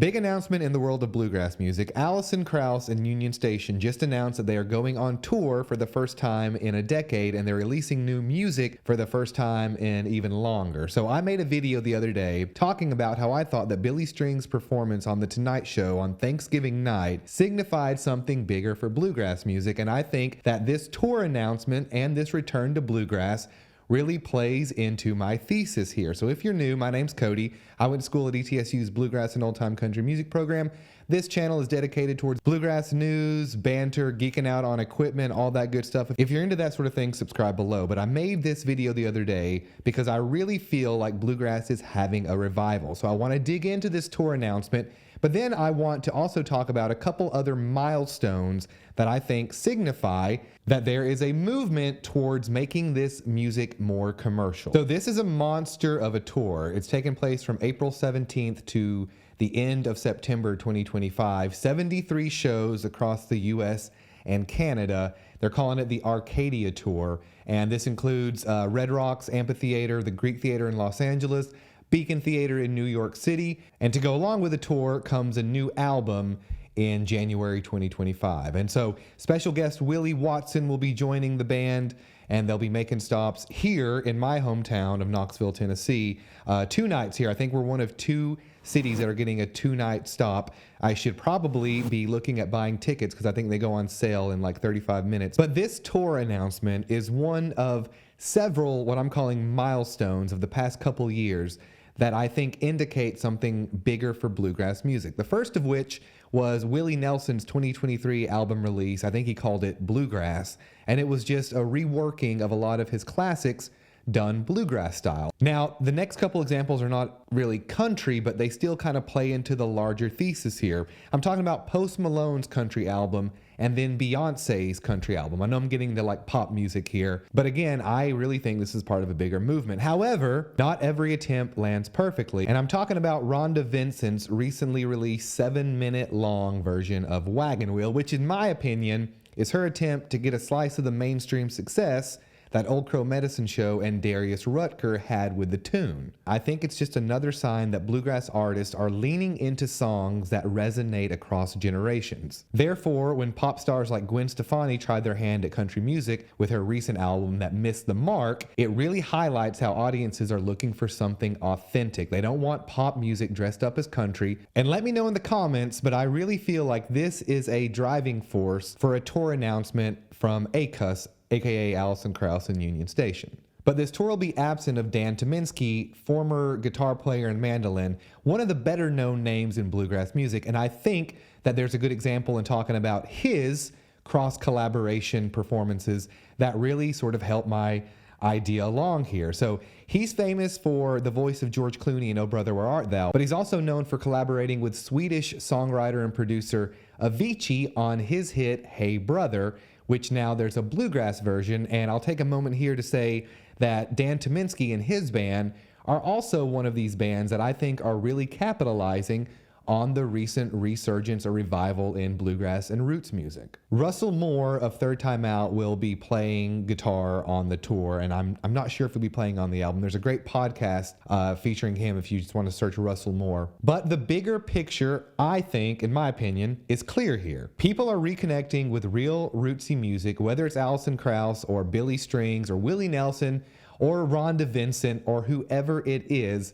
Big announcement in the world of bluegrass music. Alison Krauss and Union Station just announced that they are going on tour for the first time in a decade, and they're releasing new music for the first time in even longer. So I made a video the other day talking about how I thought that Billy String's performance on The Tonight Show on Thanksgiving night signified something bigger for bluegrass music, and I think that this tour announcement and this return to bluegrass really plays into my thesis here. So if you're new, my name's Cody. I went to school at ETSU's Bluegrass and Old Time Country Music program. This channel is dedicated towards bluegrass news, banter, geeking out on equipment, all that good stuff. If you're into that sort of thing, subscribe below. But I made this video the other day because I really feel like bluegrass is having a revival. So I want to dig into this tour announcement, but then I want to also talk about a couple other milestones that I think signify that there is a movement towards making this music more commercial. So this is a monster of a tour. It's taking place from April 17th to the end of September 2025. 73 shows across the US and Canada. They're calling it the Arcadia Tour, and this includes Red Rocks Amphitheater, the Greek Theater in Los Angeles, Beacon Theater in New York City, and to go along with the tour comes a new album in January 2025. And so special guest Willie Watson will be joining the band, and they'll be making stops here in my hometown of Knoxville, Tennessee. 2 nights here. I think we're one of 2 cities that are getting a 2-night stop. I should probably be looking at buying tickets because I think they go on sale in like 35 minutes. But this tour announcement is one of several what I'm calling milestones of the past couple years that I think indicate something bigger for bluegrass music. The first of which was Willie Nelson's 2023 album release. I think he called it Bluegrass, and it was just a reworking of a lot of his classics done bluegrass style. Now, the next couple examples are not really country, but they still kind of play into the larger thesis here. I'm talking about Post Malone's country album and then Beyonce's country album. I know I'm getting to like pop music here, but again, I really think this is part of a bigger movement. However, not every attempt lands perfectly, and I'm talking about Rhonda Vincent's recently released 7-minute long version of Wagon Wheel, which in my opinion is her attempt to get a slice of the mainstream success that Old Crow Medicine Show and Darius Rutger had with the tune. I think it's just another sign that bluegrass artists are leaning into songs that resonate across generations. Therefore, when pop stars like Gwen Stefani tried their hand at country music with her recent album that missed the mark, it really highlights how audiences are looking for something authentic. They don't want pop music dressed up as country. And let me know in the comments, but I really feel like this is a driving force for a tour announcement from ACUS, aka Alison Krauss and Union Station. But this tour will be absent of Dan Tyminski, former guitar player and mandolin, one of the better known names in bluegrass music, and I think that there's a good example in talking about his cross-collaboration performances that really sort of help my idea along here. So he's famous for the voice of George Clooney in Oh Brother Where Art Thou, but he's also known for collaborating with Swedish songwriter and producer Avicii on his hit Hey Brother, which now there's a bluegrass version. And I'll take a moment here to say that Dan Tyminski and his band are also one of these bands that I think are really capitalizing on the recent resurgence or revival in bluegrass and roots music. Russell Moore of Third Time Out will be playing guitar on the tour, and I'm not sure if he'll be playing on the album. There's a great podcast featuring him if you just want to search Russell Moore. But the bigger picture, I think, in my opinion, is clear here. People are reconnecting with real rootsy music, whether it's Alison Krauss or Billy Strings or Willie Nelson or Rhonda Vincent or whoever it is.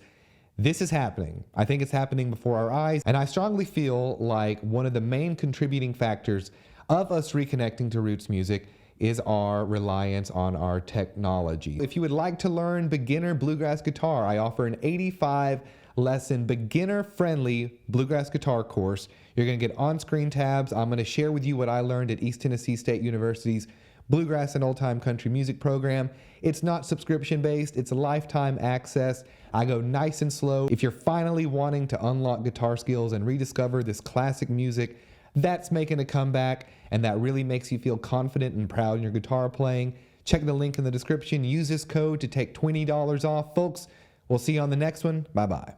This is happening. I think it's happening before our eyes, and I strongly feel like one of the main contributing factors of us reconnecting to roots music is our reliance on our technology. If you would like to learn beginner bluegrass guitar, I offer an 85-lesson beginner-friendly bluegrass guitar course. You're going to get on-screen tabs. I'm going to share with you what I learned at East Tennessee State University's Bluegrass and Old Time Country Music program. It's not subscription based, it's a lifetime access. I go nice and slow. If you're finally wanting to unlock guitar skills and rediscover this classic music that's making a comeback and that really makes you feel confident and proud in your guitar playing, check the link in the description. Use this code to take $20 off. Folks, we'll see you on the next one. Bye-bye.